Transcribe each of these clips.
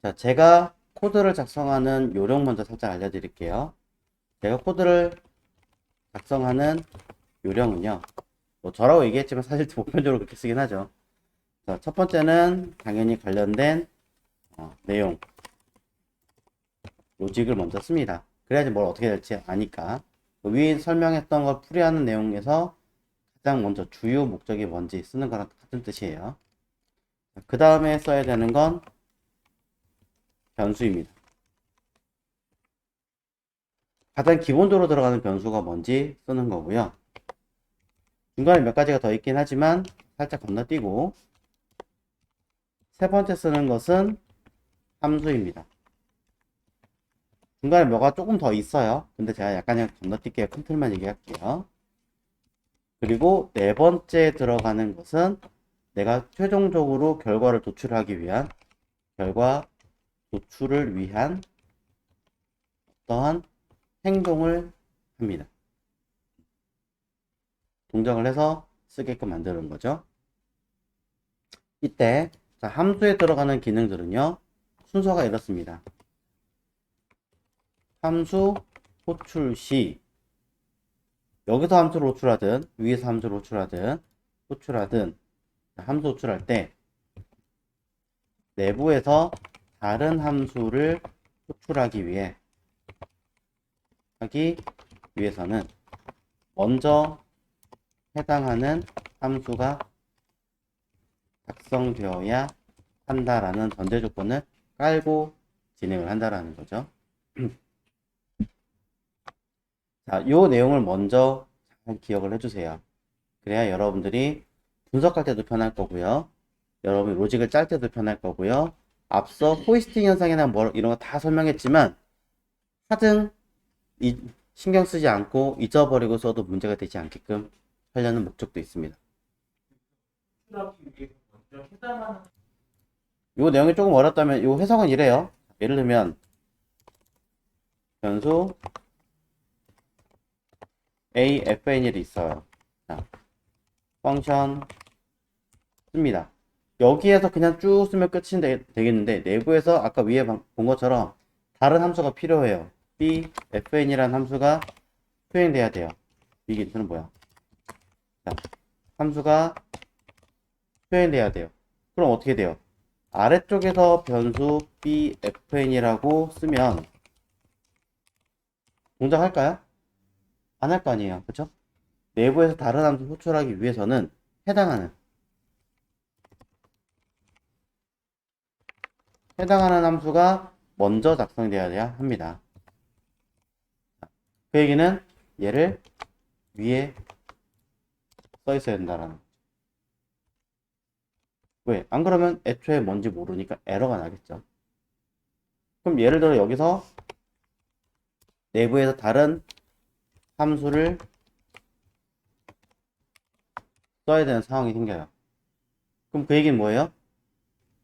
자, 제가 코드를 작성하는 요령 먼저 살짝 알려드릴게요. 제가 코드를 작성하는 요령은요. 뭐 저라고 얘기했지만 사실 보편적으로 그렇게 쓰긴 하죠. 자, 첫 번째는 당연히 관련된 내용, 로직을 먼저 씁니다. 그래야지 뭘 어떻게 될지 아니까. 그 위에 설명했던 걸 풀이하는 내용에서 가장 먼저 주요 목적이 뭔지 쓰는 거랑 같은 뜻이에요. 그 다음에 써야 되는 건 변수입니다. 가장 기본적으로 들어가는 변수가 뭔지 쓰는 거고요. 중간에 몇 가지가 더 있긴 하지만 살짝 건너뛰고, 세 번째 쓰는 것은 함수입니다. 중간에 뭐가 조금 더 있어요. 근데 제가 약간 그냥 건너뛸게요. 큰 틀만 얘기할게요. 그리고 네 번째 들어가는 것은 내가 최종적으로 결과를 도출하기 위한, 결과 도출을 위한 어떠한 행동을 합니다. 동작을 해서 쓰게끔 만드는 거죠. 이때 자, 함수에 들어가는 기능들은요. 순서가 이렇습니다. 함수 호출 시, 여기서 함수를 호출하든 위에서 함수를 호출하든 함수 호출할 때 내부에서 다른 함수를 호출하기 위해서는 먼저 해당하는 함수가 작성되어야 한다라는 전제 조건을 깔고 진행을 한다라는 거죠. 자, 이 내용을 먼저 잘 기억을 해주세요. 그래야 여러분들이 분석할 때도 편할 거고요. 여러분이 로직을 짤 때도 편할 거고요. 앞서 호이스팅 현상이나 뭐 이런 거 다 설명했지만 하등 신경 쓰지 않고 잊어버리고 써도 문제가 되지 않게끔 하려는 목적도 있습니다. 이 내용이 조금 어렵다면 이 해석은 이래요. 예를 들면 변수 AFN이 있어요. 자, 펑션 씁니다. 여기에서 그냥 쭉 쓰면 끝이 되겠는데 내부에서 아까 위에 본 것처럼 다른 함수가 필요해요. BFN이라는 함수가 수행돼야 돼요. 이게 인트는 뭐야? 자, 함수가 수행돼야 돼요. 그럼 어떻게 돼요? 아래쪽에서 변수 BFN이라고 쓰면 동작할까요? 안 할 거 아니에요. 그쵸? 내부에서 다른 함수 호출하기 위해서는 해당하는 함수가 먼저 작성되어야 합니다. 그 얘기는 얘를 위에 써 있어야 된다라는. 왜? 안 그러면 애초에 뭔지 모르니까 에러가 나겠죠. 그럼 예를 들어 여기서 내부에서 다른 함수를 써야 되는 상황이 생겨요. 그럼 그 얘기는 뭐예요?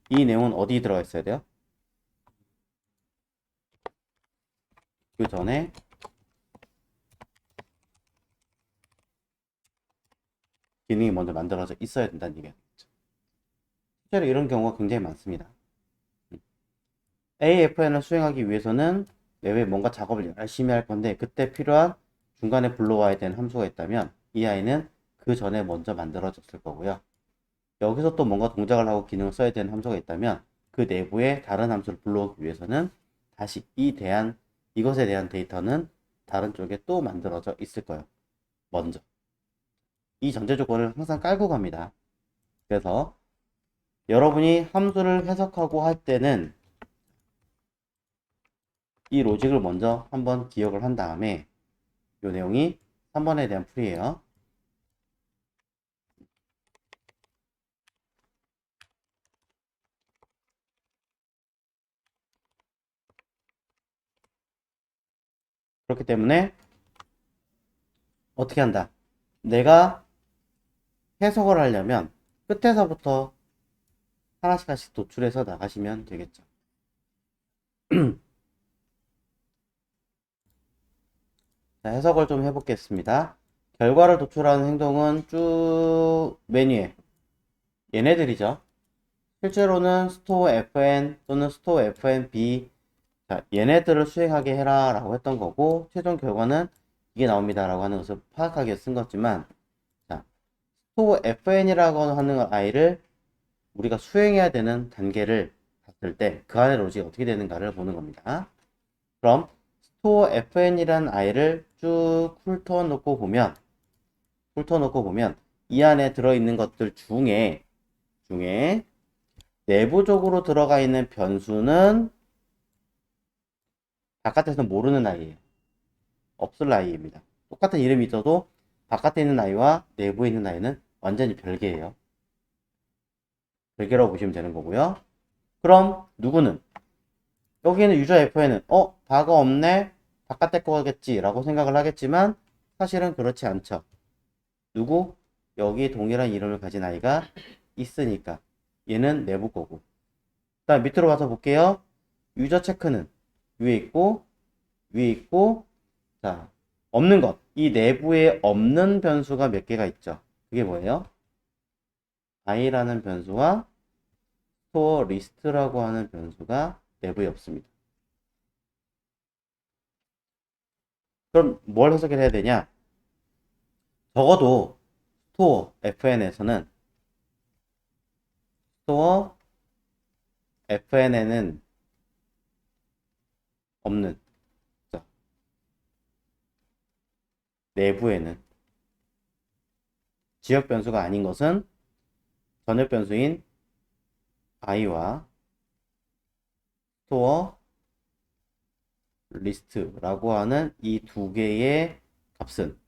이 내용은 어디 들어가 있어야 돼요? 그 전에 기능이 먼저 만들어져 있어야 된다는 얘기예요. 실제로 이런 경우가 굉장히 많습니다. AFN을 수행하기 위해서는 내부에 뭔가 작업을 열심히 할 건데 그때 필요한 중간에 불러와야 되는 함수가 있다면 이 아이는 그 전에 먼저 만들어졌을 거고요. 여기서 또 뭔가 동작을 하고 기능을 써야 되는 함수가 있다면 그 내부에 다른 함수를 불러오기 위해서는 다시 이것에 대한 데이터는 다른 쪽에 또 만들어져 있을 거예요. 먼저. 이 전제 조건을 항상 깔고 갑니다. 그래서 여러분이 함수를 해석하고 할 때는 이 로직을 먼저 한번 기억을 한 다음에 이 내용이 3번에 대한 풀이에요. 그렇기 때문에 어떻게 한다? 내가 해석을 하려면 끝에서부터 하나씩 도출해서 나가시면 되겠죠. 자, 해석을 좀 해보겠습니다. 결과를 도출하는 행동은 쭉 메뉴에 얘네들이죠. 실제로는 스토어 fn 또는 스토어 fnb, 자, 얘네들을 수행하게 해라 라고 했던 거고, 최종 결과는 이게 나옵니다 라고 하는 것을 파악하기 위해 쓴 거지만, 자, 스토어 fn이라고 하는 아이를 우리가 수행해야 되는 단계를 봤을 때 그 안의 로직이 어떻게 되는가를 보는 겁니다. 그럼 스토어 fn이라는 아이를 쭉 훑어놓고 보면 이 안에 들어있는 것들 중에 내부적으로 들어가 있는 변수는 바깥에서는 모르는 아이예요. 없을 아이입니다. 똑같은 이름이 있어도 바깥에 있는 아이와 내부에 있는 아이는 완전히 별개예요. 별개라고 보시면 되는 거고요. 그럼 누구는 여기에는 유저 fn은 바가 없네, 바깥에 거겠지 라고 생각을 하겠지만 사실은 그렇지 않죠. 누구? 여기 동일한 이름을 가진 아이가 있으니까 얘는 내부 거고. 다음 밑으로 가서 볼게요. 유저 체크는 위에 있고 자, 없는 것. 이 내부에 없는 변수가 몇 개가 있죠. 그게 뭐예요? i라는 변수와 스토어 리스트라고 하는 변수가 내부에 없습니다. 그럼 뭘 해석을 해야 되냐? 적어도 스토어 fn에는 없는, 내부에는 지역 변수가 아닌 것은 전역 변수인 i와 스토어 리스트라고 하는 이 두 개의 값은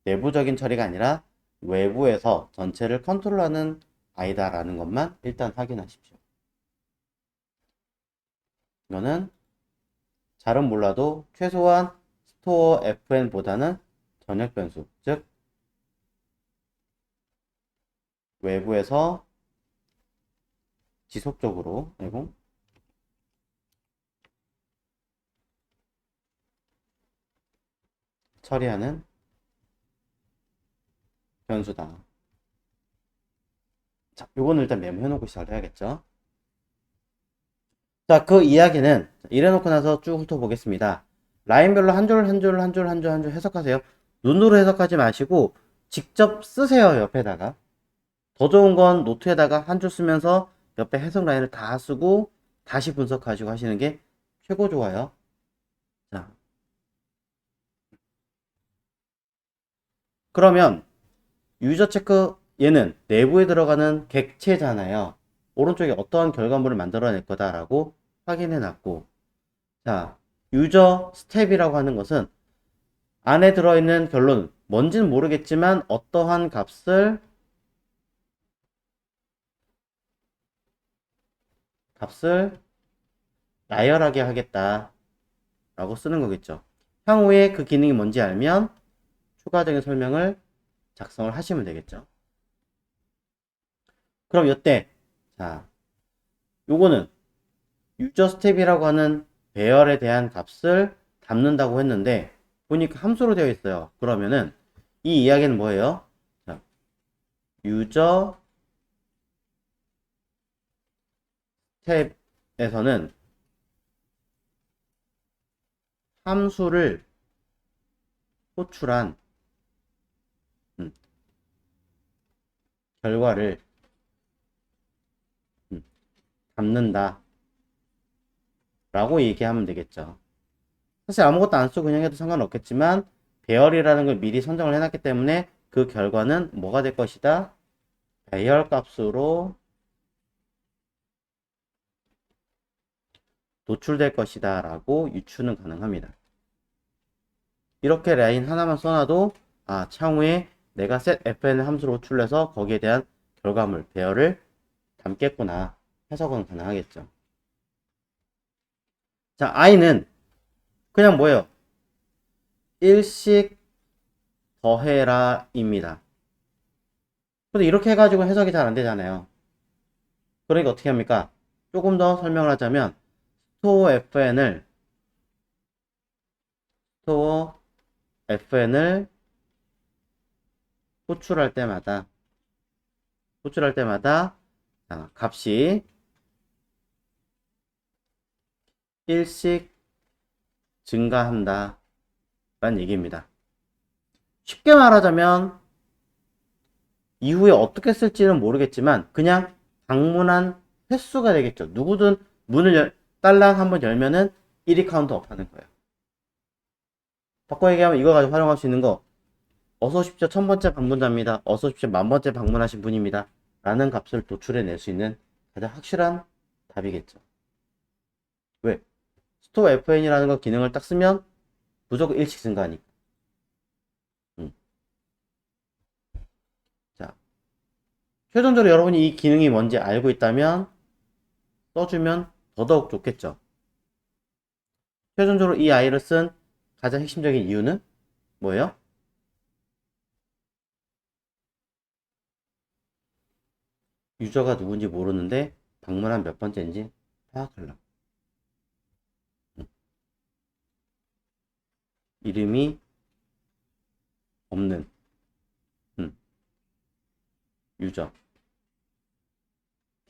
내부적인 처리가 아니라 외부에서 전체를 컨트롤하는 i다라는 것만 일단 확인하십시오. 이거는 잘은 몰라도 최소한 스토어 fn보다는 전역 변수, 즉 외부에서 지속적으로 처리하는 변수다. 자, 요거는 일단 메모해 놓고 시작을 해야겠죠. 자, 그 이야기는 이래 놓고 나서 쭉 훑어보겠습니다. 라인별로 한 줄 한 줄 한 줄 한 줄 한 줄 해석하세요. 눈으로 해석하지 마시고 직접 쓰세요. 옆에다가. 더 좋은 건 노트에다가 한 줄 쓰면서 옆에 해석 라인을 다 쓰고 다시 분석하시고 하시는 게 최고 좋아요. 자, 그러면 유저 체크, 얘는 내부에 들어가는 객체잖아요. 오른쪽에 어떠한 결과물을 만들어낼 거다라고 확인해 놨고, 자, 유저 스텝이라고 하는 것은 안에 들어있는 결론, 뭔지는 모르겠지만 어떠한 값을 나열하게 하겠다 라고 쓰는 거겠죠. 향후에 그 기능이 뭔지 알면 추가적인 설명을 작성을 하시면 되겠죠. 그럼 이때 자, 요거는 유저 스텝이라고 하는 배열에 대한 값을 담는다고 했는데 보니까 함수로 되어 있어요. 그러면은 이 이야기는 뭐예요? 자, 유저 스텝에서는 함수를 호출한 결과를 담는다 라고 얘기하면 되겠죠. 사실 아무것도 안 쓰고 그냥 해도 상관없겠지만 배열이라는 걸 미리 선정을 해놨기 때문에 그 결과는 뭐가 될 것이다? 배열 값으로 노출될 것이다 라고 유추는 가능합니다. 이렇게 라인 하나만 써놔도 향후에 내가 set fn 함수로 호출해서 거기에 대한 결과물, 배열을 담겠구나 해석은 가능하겠죠. 자, i는 그냥 뭐예요? 일씩 더해라 입니다. 근데 이렇게 해가지고 해석이 잘 안 되잖아요. 그러니까 어떻게 합니까? 조금 더 설명을 하자면 스토어 fn을 호출할 때마다 자, 값이 1씩 증가한다 라는 얘기입니다. 쉽게 말하자면 이후에 어떻게 쓸지는 모르겠지만 그냥 방문한 횟수가 되겠죠. 누구든 문을 딸랑 한번 열면은 1위 카운트업 하는 거예요. 바꿔 얘기하면 이거 가지고 활용할 수 있는 거, 어서 오십시오 1000번째 방문자입니다. 어서 오십시오 10,000번째 방문하신 분입니다. 라는 값을 도출해 낼 수 있는 가장 확실한 답이겠죠. 왜? 스토어 FN이라는 거 기능을 딱 쓰면 무조건 1씩 증가하니까. 자, 최종적으로 여러분이 이 기능이 뭔지 알고 있다면 써주면 더더욱 좋겠죠. 최종적으로 이 아이를 쓴 가장 핵심적인 이유는 뭐예요? 유저가 누군지 모르는데 방문한 몇 번째인지 파악하려고. 이름이 없는 유저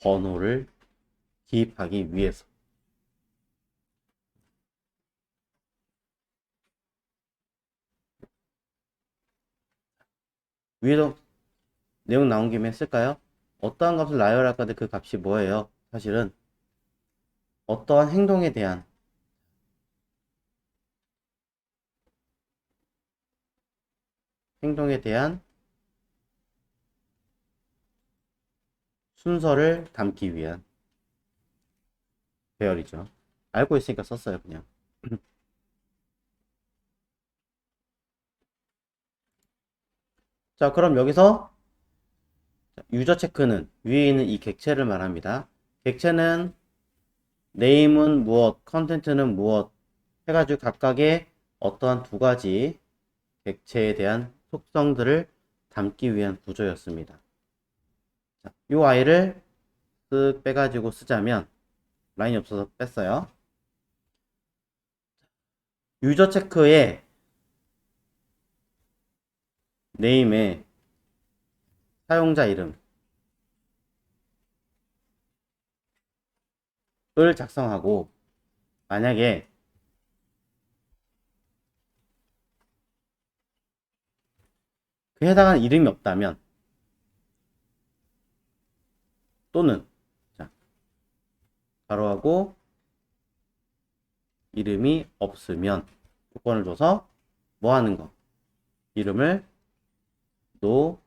번호를 기입하기 위해서. 위에도 내용 나온 김에 쓸까요? 어떠한 값을 나열할 건데 그 값이 뭐예요? 사실은 어떠한 행동에 대한 순서를 담기 위한 배열이죠. 알고 있으니까 썼어요, 그냥. 자, 그럼 여기서 유저 체크는 위에 있는 이 객체를 말합니다. 객체는 네임은 무엇, 컨텐츠는 무엇 해가지고 각각의 어떠한 두 가지 객체에 대한 속성들을 담기 위한 구조였습니다. 자, 이 아이를 쓱 빼가지고 쓰자면 라인이 없어서 뺐어요. 유저 체크에 네임에 사용자 이름을 작성하고 만약에 그 해당하는 이름이 없다면 또는 자, 가로하고 이름이 없으면 조건을 줘서 뭐 하는 거? 이름을 no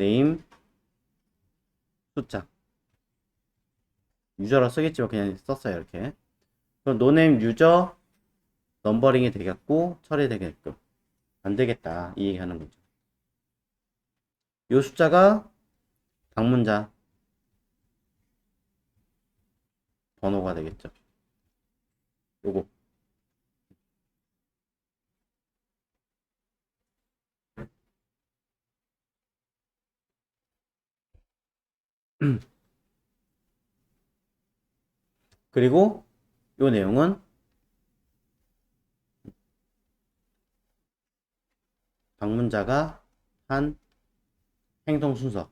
name 숫자 유저라 쓰겠지만 그냥 썼어요. 이렇게. 그럼 no name 유저 넘버링이 되겠고 처리되게끔 안 되겠다 이 얘기 하는 거죠. 이 숫자가 방문자 번호가 되겠죠. 요거 그리고 요 내용은 방문자가 한 행동 순서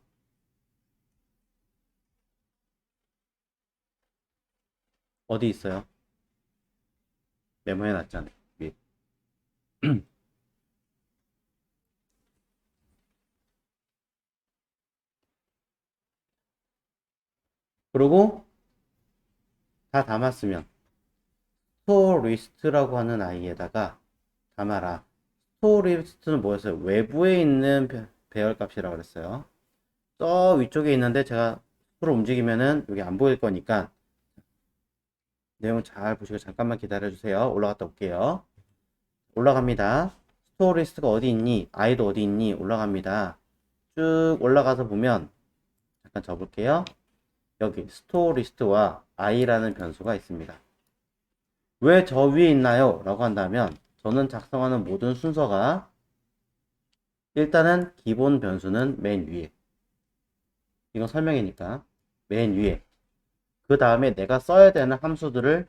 어디 있어요? 메모해 놨잖아요. 위에. 그리고 다 담았으면 스토어 리스트라고 하는 아이에다가 담아라. 스토어 리스트는 뭐였어요? 외부에 있는 배열 값이라고 그랬어요. 저 위쪽에 있는데 제가 스크롤 움직이면은 여기 안 보일 거니까 내용 잘 보시고 잠깐만 기다려 주세요. 올라갔다 올게요. 올라갑니다. 스토어 리스트가 어디 있니? 아이도 어디 있니? 올라갑니다. 쭉 올라가서 보면 잠깐 접을게요. 여기 스토어 리스트와 i라는 변수가 있습니다. 왜 저 위에 있나요? 라고 한다면 저는 작성하는 모든 순서가 일단은 기본 변수는 맨 위에, 이건 설명이니까 맨 위에, 그 다음에 내가 써야 되는 함수들을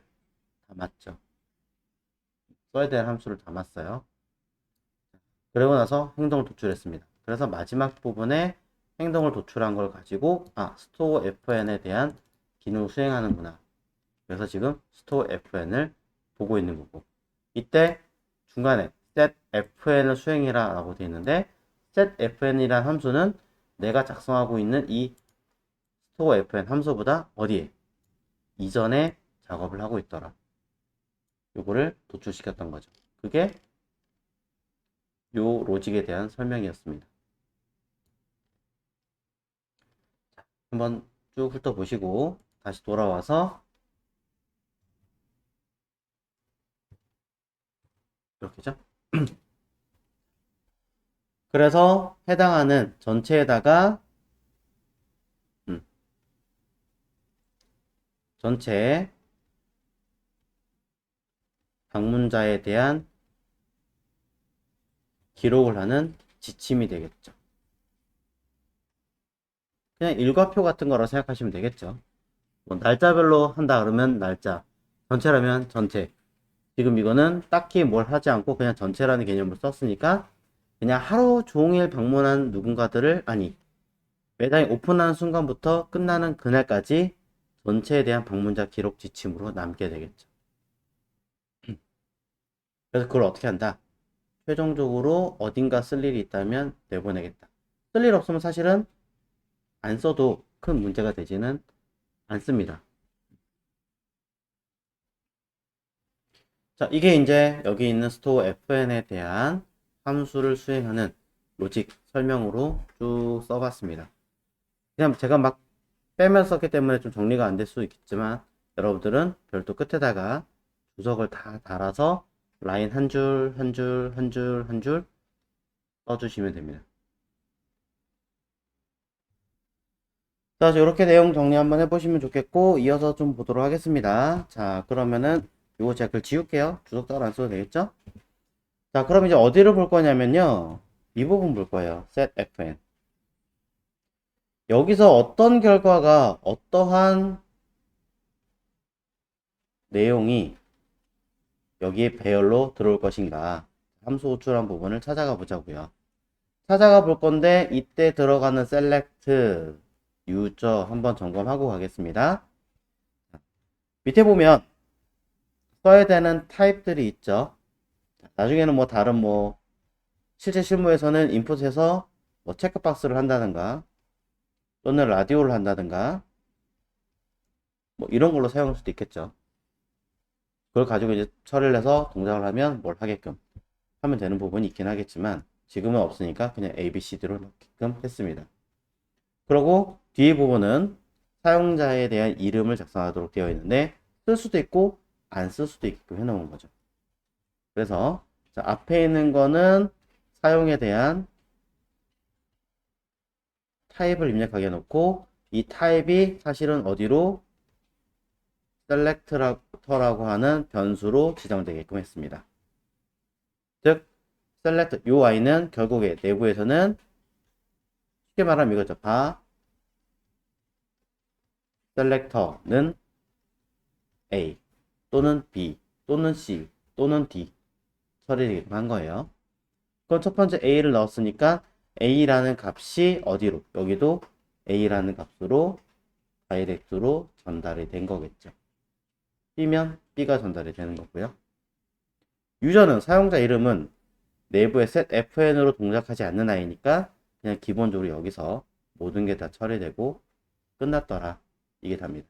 담았죠. 써야 되는 함수를 담았어요. 그러고 나서 행동을 도출했습니다. 그래서 마지막 부분에 행동을 도출한 걸 가지고 store fn에 대한 기능을 수행하는구나. 그래서 지금 store fn을 보고 있는 거고, 이때 중간에 set fn을 수행해라 라고 되어 있는데, set fn이란 함수는 내가 작성하고 있는 이 store fn 함수보다 어디에? 이전에 작업을 하고 있더라. 요거를 도출시켰던 거죠. 그게 요 로직에 대한 설명이었습니다. 한번 쭉 훑어보시고 다시 돌아와서 이렇게죠. 그래서 해당하는 전체에다가 전체 방문자에 대한 기록을 하는 지침이 되겠죠. 그냥 일과표 같은 거라고 생각하시면 되겠죠. 뭐 날짜별로 한다 그러면 날짜, 전체라면 전체. 지금 이거는 딱히 뭘 하지 않고 그냥 전체라는 개념을 썼으니까 그냥 하루 종일 방문한 누군가들을, 아니, 매장이 오픈하는 순간부터 끝나는 그날까지 전체에 대한 방문자 기록 지침으로 남게 되겠죠. 그래서 그걸 어떻게 한다? 최종적으로 어딘가 쓸 일이 있다면 내보내겠다. 쓸 일 없으면 사실은 안 써도 큰 문제가 되지는 않습니다. 자, 이게 이제 여기 있는 store fn에 대한 함수를 수행하는 로직 설명으로 쭉 써봤습니다. 그냥 제가 막 빼면서 썼기 때문에 좀 정리가 안 될 수 있겠지만, 여러분들은 별도 끝에다가 주석을 다 달아서 라인 한 줄, 한 줄, 한 줄, 한 줄 써주시면 됩니다. 자, 이렇게 내용 정리 한번 해보시면 좋겠고, 이어서 좀 보도록 하겠습니다. 자, 그러면은 이거 제가 글 지울게요. 주석 따로 안 써도 되겠죠? 자, 그럼 이제 어디를 볼 거냐면요, 이 부분 볼 거예요. set fn. 여기서 어떤 결과가, 어떠한 내용이 여기에 배열로 들어올 것인가, 함수 호출한 부분을 찾아가 보자고요. 찾아가 볼 건데, 이때 들어가는 select user 한번 점검하고 가겠습니다. 밑에 보면 써야 되는 타입들이 있죠. 나중에는 뭐 다른 뭐 실제 실무에서는 인풋에서 뭐 체크박스를 한다든가 또는 라디오를 한다든가 뭐 이런 걸로 사용할 수도 있겠죠. 그걸 가지고 이제 처리를 해서 동작을 하면 뭘 하게끔 하면 되는 부분이 있긴 하겠지만, 지금은 없으니까 그냥 ABCD로 넣게끔 했습니다. 그리고 뒤에 부분은 사용자에 대한 이름을 작성하도록 되어 있는데, 쓸 수도 있고 안 쓸 수도 있게끔 해놓은 거죠. 그래서 자, 앞에 있는 거는 사용에 대한 타입을 입력하게 해놓고, 이 타입이 사실은 어디로? select라고 하는 변수로 지정되게끔 했습니다. 즉 select 요 i는 결국에 내부에서는 쉽게 말하면 이거죠. 바 selector는 A 또는 B 또는 C 또는 D 처리되게끔 한 거예요. 그럼 첫 번째 A를 넣었으니까 A라는 값이 어디로? 여기도 A라는 값으로 다이렉트로 전달이 된 거겠죠. B면 B가 전달이 되는 거고요. 유저는, 사용자 이름은 내부에 set fn으로 동작하지 않는 아이니까 그냥 기본적으로 여기서 모든 게 다 처리되고 끝났더라. 이게 답니다.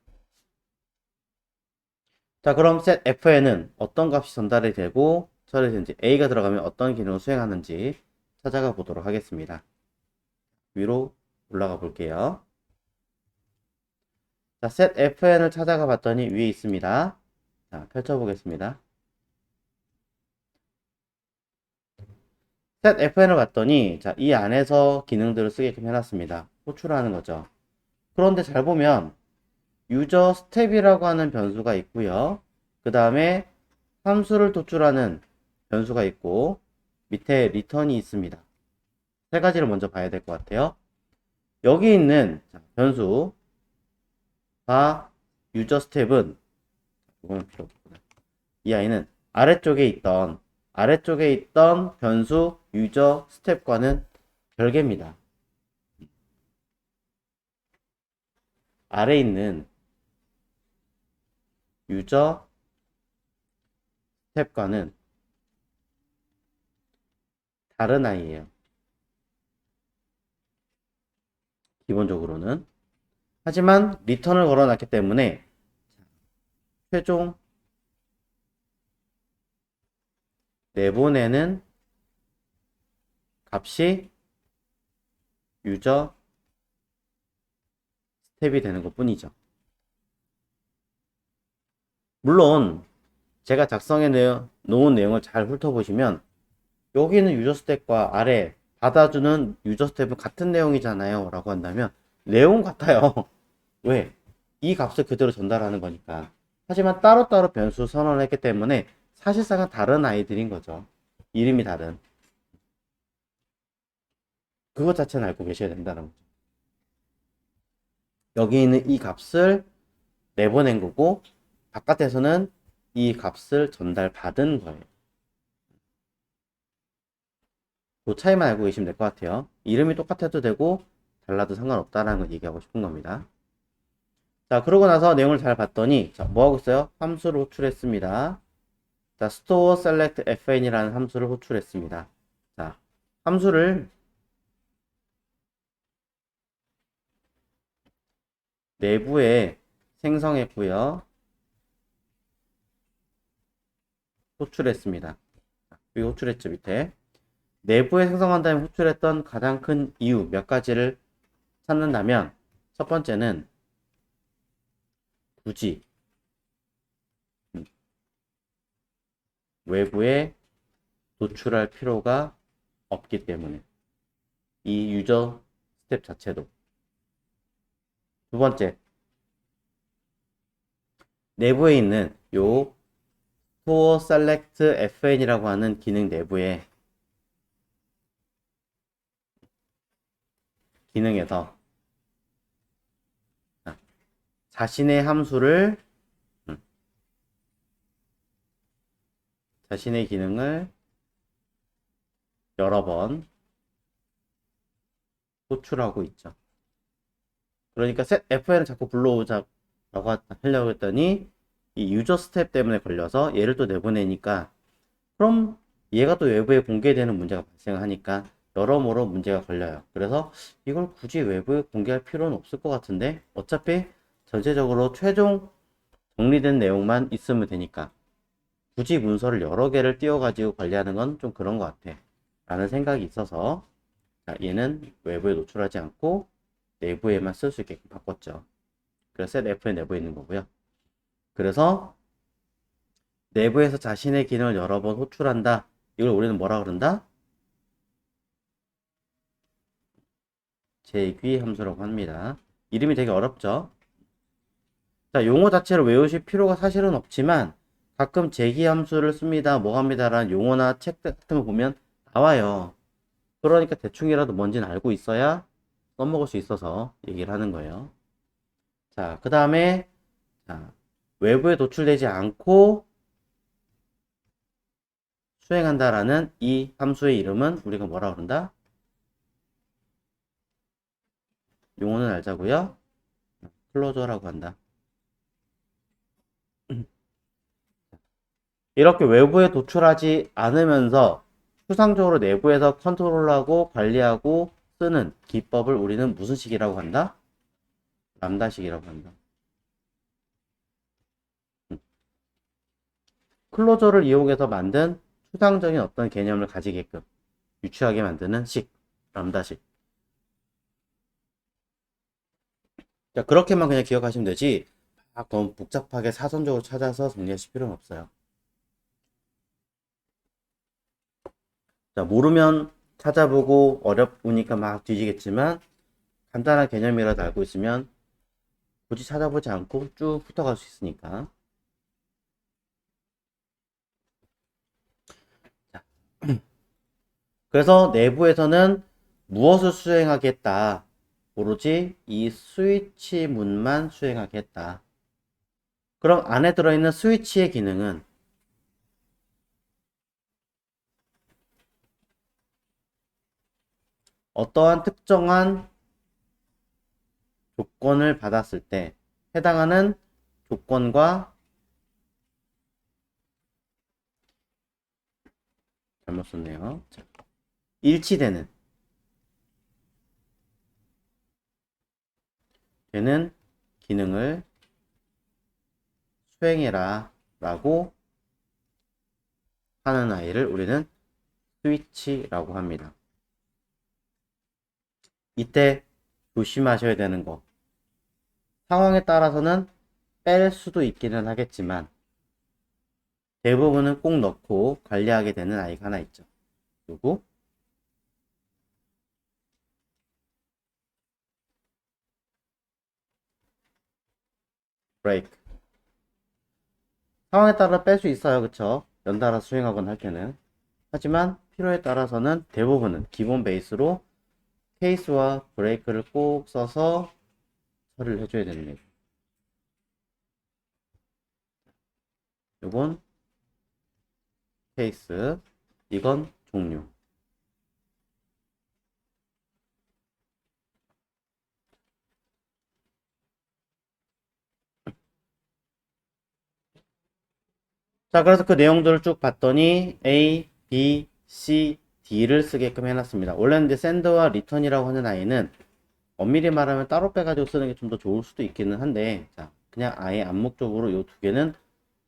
자, 그럼 set fn은 어떤 값이 전달이 되고 처리되는지, A가 들어가면 어떤 기능을 수행하는지 찾아가 보도록 하겠습니다. 위로 올라가 볼게요. 자, set fn을 찾아가 봤더니 위에 있습니다. 자, 펼쳐보겠습니다. set fn을 봤더니, 자, 이 안에서 기능들을 쓰게끔 해놨습니다. 호출하는 거죠. 그런데 잘 보면 유저 스텝이라고 하는 변수가 있고요. 그 다음에 함수를 도출하는 변수가 있고 밑에 리턴이 있습니다. 세 가지를 먼저 봐야 될 것 같아요. 여기 있는 변수 바 유저 스텝은, 이거는 필요 없구나. 이 아이는 아래쪽에 있던 변수 유저 스텝과는 별개입니다. 아래 있는 유저 스텝과는 다른 아이예요. 기본적으로는. 하지만 리턴을 걸어놨기 때문에 최종 내보내는 값이 유저 스텝이 되는 것 뿐이죠. 물론 제가 작성해 놓은 내용을 잘 훑어보시면 여기는 유저 스텝과 아래 받아주는 유저 스텝은 같은 내용이잖아요 라고 한다면 내용 같아요. 왜? 이 값을 그대로 전달하는 거니까. 하지만 따로따로 변수 선언을 했기 때문에 사실상은 다른 아이들인 거죠. 이름이 다른. 그것 자체는 알고 계셔야 된다는 거죠. 여기 있는 이 값을 내보낸 거고 바깥에서는 이 값을 전달받은 거예요. 그 차이만 알고 계시면 될 것 같아요. 이름이 똑같아도 되고 달라도 상관없다라는 걸 얘기하고 싶은 겁니다. 자, 그러고 나서 내용을 잘 봤더니 자, 뭐 하고 있어요? 함수를 호출했습니다. 자, store select fn이라는 함수를 호출했습니다. 자, 함수를 내부에 생성했고요. 호출했습니다. 여기 호출했죠, 밑에. 내부에 생성한 다음에 호출했던 가장 큰 이유 몇 가지를 찾는다면 첫 번째는 굳이 외부에 노출할 필요가 없기 때문에 이 유저 스텝 자체도. 두 번째, 내부에 있는 요 store select fn이라고 하는 기능 내부에 기능에서 자신의 함수를 자신의 기능을 여러 번 호출하고 있죠. 그러니까 fn을 자꾸 불러오자라고 하려고 했더니 이 유저 스텝 때문에 걸려서 얘를 또 내보내니까 그럼 얘가 또 외부에 공개되는 문제가 발생하니까 여러모로 문제가 걸려요. 그래서 이걸 굳이 외부에 공개할 필요는 없을 것 같은데 어차피 전체적으로 최종 정리된 내용만 있으면 되니까 굳이 문서를 여러 개를 띄워가지고 관리하는 건 좀 그런 것 같아 라는 생각이 있어서 자, 얘는 외부에 노출하지 않고 내부에만 쓸 수 있게끔 바꿨죠. 그래서 f의 내부에 있는 거고요. 그래서 내부에서 자신의 기능을 여러 번 호출한다. 이걸 우리는 뭐라 그런다? 제귀 함수라고 합니다. 이름이 되게 어렵죠? 자, 용어 자체를 외우실 필요가 사실은 없지만 가끔 제귀 함수를 씁니다. 뭐 합니다. 라는 용어나 책 같은 거 보면 나와요. 그러니까 대충이라도 뭔지는 알고 있어야 써먹을 수 있어서 얘기를 하는 거예요. 자, 그 다음에 외부에 노출되지 않고 수행한다라는 이 함수의 이름은 우리가 뭐라 그런다? 용어는 알자고요. 클로저라고 한다. 이렇게 외부에 도출하지 않으면서 추상적으로 내부에서 컨트롤하고 관리하고 쓰는 기법을 우리는 무슨 식이라고 한다? 람다식이라고 한다. 클로저를 이용해서 만든 추상적인 어떤 개념을 가지게끔 유추하게 만드는 식, 람다식. 자, 그렇게만 그냥 기억하시면 되지 막 너무 복잡하게 사선적으로 찾아서 정리하실 필요는 없어요. 자, 모르면 찾아보고 어렵으니까 막 뒤지겠지만 간단한 개념이라도 알고 있으면 굳이 찾아보지 않고 쭉 훑어갈 수 있으니까. 자, 그래서 내부에서는 무엇을 수행하겠다. 오로지 이 스위치문만 수행하겠다. 그럼 안에 들어있는 스위치의 기능은 어떠한 특정한 조건을 받았을 때 해당하는 조건과 잘못 썼네요. 자, 일치되는 되는 기능을 수행해라 라고 하는 아이를 우리는 스위치라고 합니다. 이때 조심하셔야 되는 거, 상황에 따라서는 뺄 수도 있기는 하겠지만 대부분은 꼭 넣고 관리하게 되는 아이가 하나 있죠. 그리고 브레이크. 상황에 따라 뺄 수 있어요. 그쵸? 연달아 수행하거나 할 때는. 하지만 필요에 따라서는 대부분은 기본 베이스로 케이스와 브레이크를 꼭 써서 처리를 해줘야 되는 거예요. 이건 케이스, 이건 종류. 자, 그래서 그 내용들을 쭉 봤더니 A, B, C, D를 쓰게끔 해놨습니다. 원래는 이제 샌드와 리턴이라고 하는 아이는 엄밀히 말하면 따로 빼가지고 쓰는 게 좀 더 좋을 수도 있기는 한데, 자, 그냥 아예 암묵적으로 이 두 개는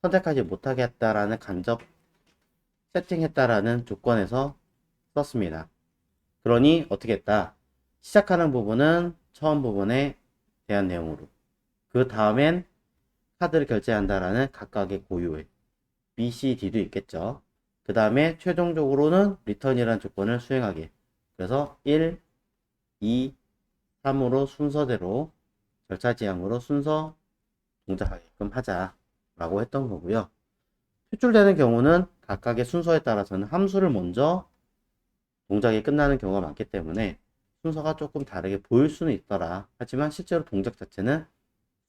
선택하지 못하게 했다라는 간접 세팅했다라는 조건에서 썼습니다. 그러니 어떻게 했다? 시작하는 부분은 처음 부분에 대한 내용으로, 그 다음엔 카드를 결제한다라는 각각의 고유의 B, C, D도 있겠죠. 그 다음에 최종적으로는 리턴이라는 조건을 수행하게. 그래서 1, 2, 3으로 순서대로 절차지향으로 순서 동작하게끔 하자라고 했던 거고요. 표출되는 경우는 각각의 순서에 따라서는 함수를 먼저 동작이 끝나는 경우가 많기 때문에 순서가 조금 다르게 보일 수는 있더라. 하지만 실제로 동작 자체는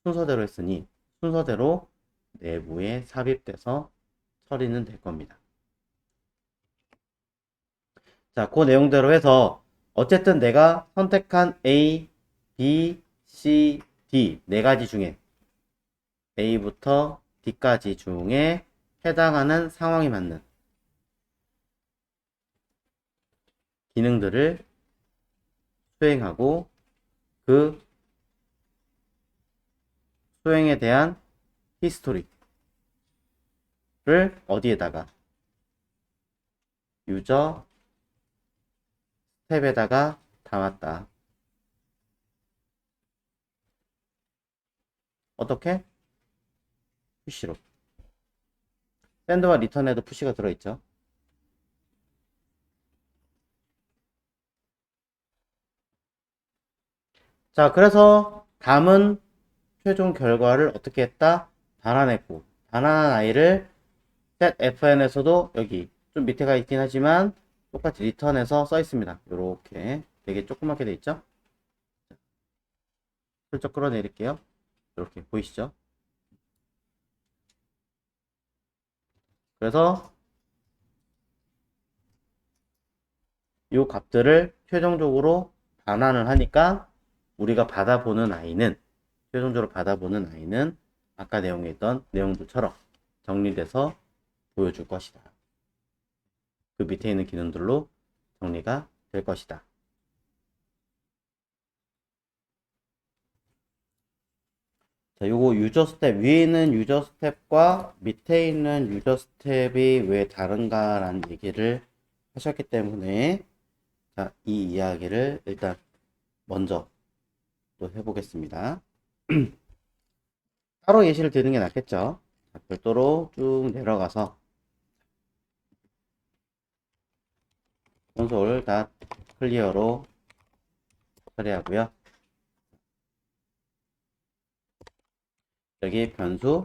순서대로 했으니 순서대로 내부에 삽입돼서 처리는 될 겁니다. 자, 그 내용대로 해서 어쨌든 내가 선택한 A, B, C, D 네 가지 중에 A부터 D까지 중에 해당하는 상황에 맞는 기능들을 수행하고 그 수행에 대한 히스토리를 어디에다가 유저 탭에다가 담았다. 어떻게? 푸시로. 샌드와 리턴에도 푸시가 들어있죠. 자, 그래서 담은 최종 결과를 어떻게 했다? 달아냈고, 달아난 아이를 set fn에서도 여기 좀 밑에가 있긴 하지만 똑같이 리턴에서 써 있습니다. 이렇게 되게 조그맣게 돼 있죠? 슬쩍 끌어내릴게요. 이렇게 보이시죠? 그래서 이 값들을 최종적으로 반환을 하니까 우리가 받아보는 아이는 최종적으로 받아보는 아이는 아까 내용에 있던 내용들처럼 정리돼서 보여줄 것이다. 그 밑에 있는 기능들로 정리가 될 것이다. 자, 요거 유저 스텝, 위에 있는 유저 스텝과 밑에 있는 유저 스텝이 왜 다른가라는 얘기를 하셨기 때문에 자, 이 이야기를 일단 먼저 또 해보겠습니다. 따로 예시를 드는 게 낫겠죠. 자, 별도로 쭉 내려가서 콘솔 다 클리어로 처리하고요. 여기 변수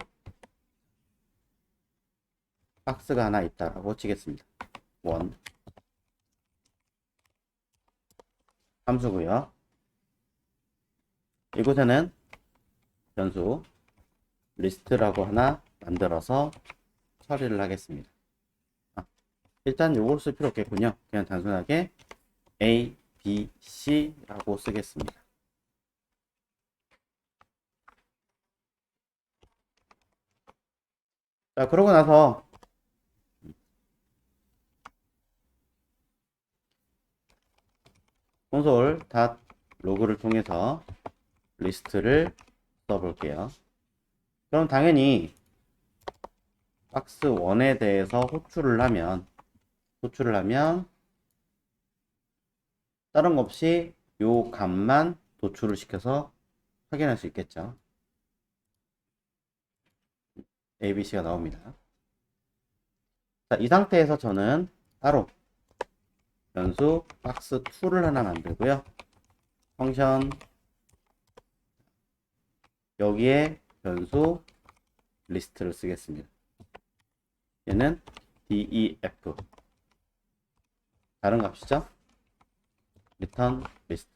박스가 하나 있다라고 치겠습니다. 원 함수고요. 이곳에는 변수 리스트라고 하나 만들어서 처리를 하겠습니다. 일단 요걸 쓸 필요 없겠군요. 그냥 단순하게 A, B, C라고 쓰겠습니다. 자, 그러고 나서 콘솔 닷 로그를 통해서 리스트를 써볼게요. 그럼 당연히 박스 1에 대해서 호출을 하면 다른 거 없이 요 값만 도출을 시켜서 확인할 수 있겠죠. ABC가 나옵니다. 자, 이 상태에서 저는 따로 변수 박스2를 하나 만들고요. 펑션 여기에 변수 리스트를 쓰겠습니다. 얘는 def 다른 값이죠. return list.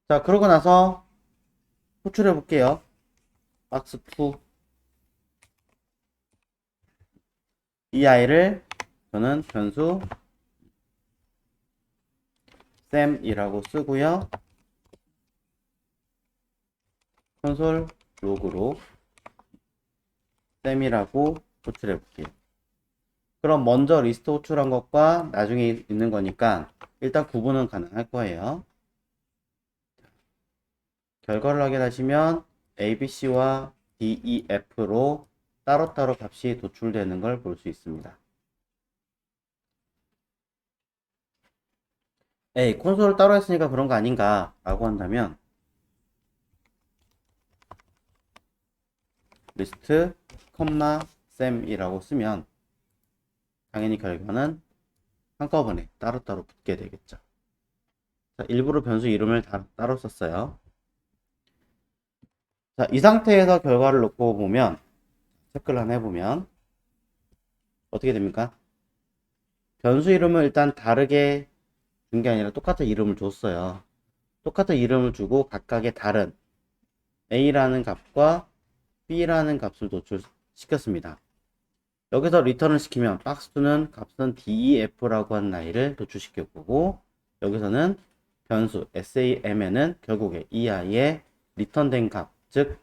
자, 그러고 나서 호출해 볼게요. 박스2 이 아이를 저는 변수 쌤이라고 쓰고요. 콘솔 로그로 쌤이라고 호출해 볼게요. 그럼 먼저 리스트 호출한 것과 나중에 있는 거니까 일단 구분은 가능할 거예요. 결과를 확인하시면 ABC와 DEF로 따로따로 값이 도출되는 걸 볼 수 있습니다. 에이, 콘솔을 따로 했으니까 그런 거 아닌가 라고 한다면 리스트 컴마 쌤이라고 쓰면 당연히 결과는 한꺼번에 따로따로 붙게 되겠죠. 자, 일부러 변수 이름을 따로 썼어요. 자, 이 상태에서 결과를 놓고 보면 체크를 하나 해보면 어떻게 됩니까? 변수 이름을 일단 다르게 준 게 아니라 똑같은 이름을 줬어요. 똑같은 이름을 주고 각각의 다른 A라는 값과 B라는 값을 도출시켰습니다. 여기서 리턴을 시키면 박스2는 값은 DEF라고 하는 아이를 도출시킬 거고 여기서는 변수 SAM에는 결국에 이 아이의 리턴된 값, 즉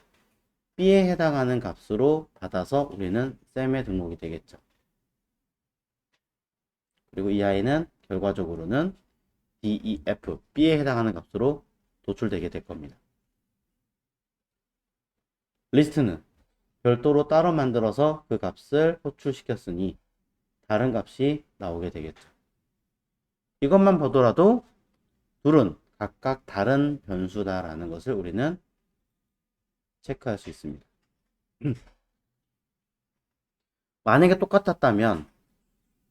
B에 해당하는 값으로 받아서 우리는 쌤에 등록이 되겠죠. 그리고 이 아이는 결과적으로는 DEF, B에 해당하는 값으로 도출되게 될 겁니다. 리스트는 별도로 따로 만들어서 그 값을 호출시켰으니 다른 값이 나오게 되겠죠. 이것만 보더라도 둘은 각각 다른 변수다라는 것을 우리는 체크할 수 있습니다. 만약에 똑같았다면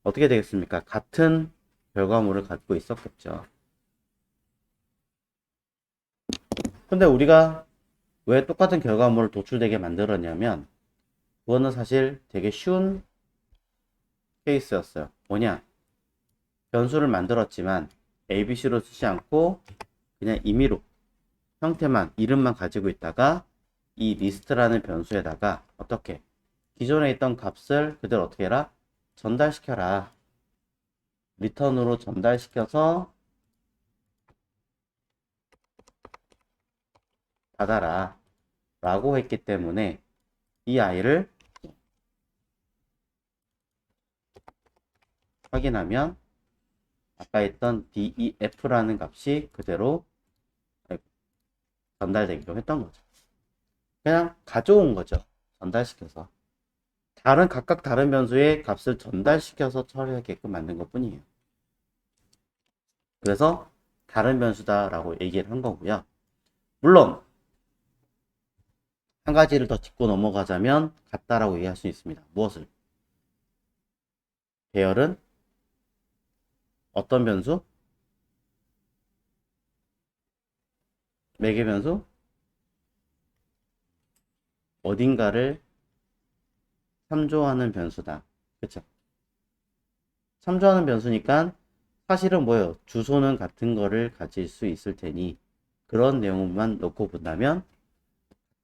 어떻게 되겠습니까? 같은 결과물을 갖고 있었겠죠. 근데 우리가 왜 똑같은 결과물을 도출되게 만들었냐면 그거는 사실 되게 쉬운 케이스였어요. 뭐냐? 변수를 만들었지만 ABC로 쓰지 않고 그냥 임의로 형태만 이름만 가지고 있다가 이 리스트라는 변수에다가 어떻게 기존에 있던 값을 그대로 어떻게 해라? 전달시켜라. 리턴으로 전달시켜서 받아라 라고 했기 때문에 이 아이를 확인하면 아까 했던 DEF라는 값이 그대로 전달되기로 했던 거죠. 그냥 가져온 거죠. 전달시켜서. 각각 다른 변수의 값을 전달시켜서 처리하게끔 만든 것 뿐이에요. 그래서 다른 변수다라고 얘기를 한 거고요. 물론 한 가지를 더 짚고 넘어가자면 같다라고 얘기할 수 있습니다. 무엇을? 배열은 어떤 변수? 매개 변수? 어딘가를 참조하는 변수다. 그쵸? 참조하는 변수니까 사실은 뭐예요? 주소는 같은 거를 가질 수 있을 테니 그런 내용만 넣고 본다면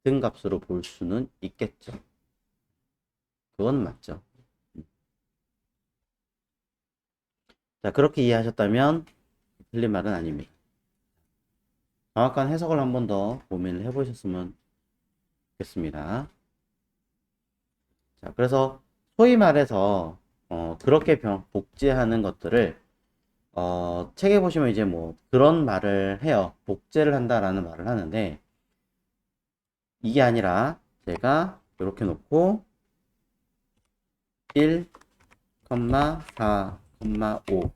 같은 값으로 볼 수는 있겠죠. 그건 맞죠. 자, 그렇게 이해하셨다면 틀린 말은 아닙니다. 정확한 해석을 한 번 더 고민을 해보셨으면 좋겠습니다. 자, 그래서 소위 말해서 그렇게 복제하는 것들을 책에 보시면 이제 뭐 그런 말을 해요. 복제를 한다라는 말을 하는데 이게 아니라 제가 이렇게 놓고 1, 4, 5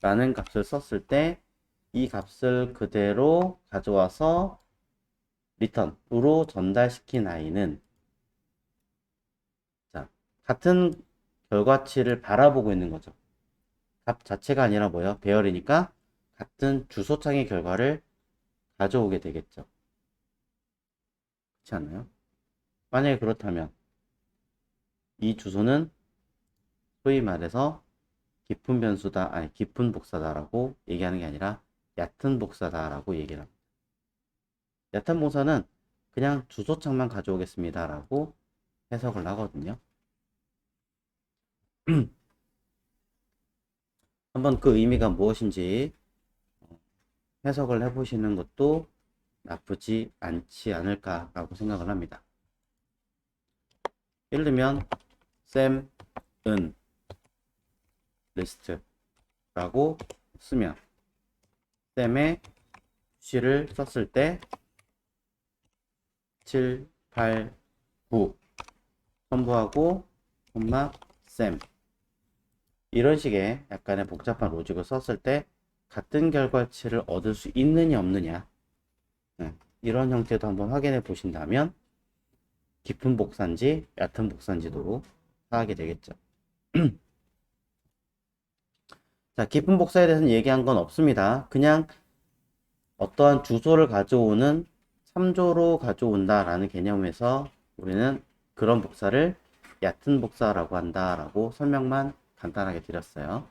라는 값을 썼을 때 이 값을 그대로 가져와서 리턴으로 전달시킨 i는 자, 같은 결과치를 바라보고 있는 거죠. 값 자체가 아니라 뭐예요? 배열이니까 같은 주소창의 결과를 가져오게 되겠죠. 그렇지 않나요? 만약에 그렇다면 이 주소는 소위 말해서 깊은 변수다, 아니 깊은 복사다라고 얘기하는 게 아니라 얕은 복사다라고 얘기를 합니다. 얕은 복사는 그냥 주소창만 가져오겠습니다라고 해석을 하거든요. 한번 그 의미가 무엇인지 해석을 해보시는 것도 나쁘지 않지 않을까라고 생각을 합니다. 예를 들면 쌤, 은, 리스트라고 쓰면 쌤의 수시를 썼을 때 7, 8, 9 첨부하고 쌤 이런 식의 약간의 복잡한 로직을 썼을 때 같은 결과치를 얻을 수 있느냐 없느냐 이런 형태도 한번 확인해 보신다면 깊은 복사인지 얕은 복사인지도 파악이 되겠죠. 자, 깊은 복사에 대해서는 얘기한 건 없습니다. 그냥 어떠한 주소를 가져오는 참조로 가져온다라는 개념에서 우리는 그런 복사를 얕은 복사라고 한다라고 설명만 간단하게 드렸어요.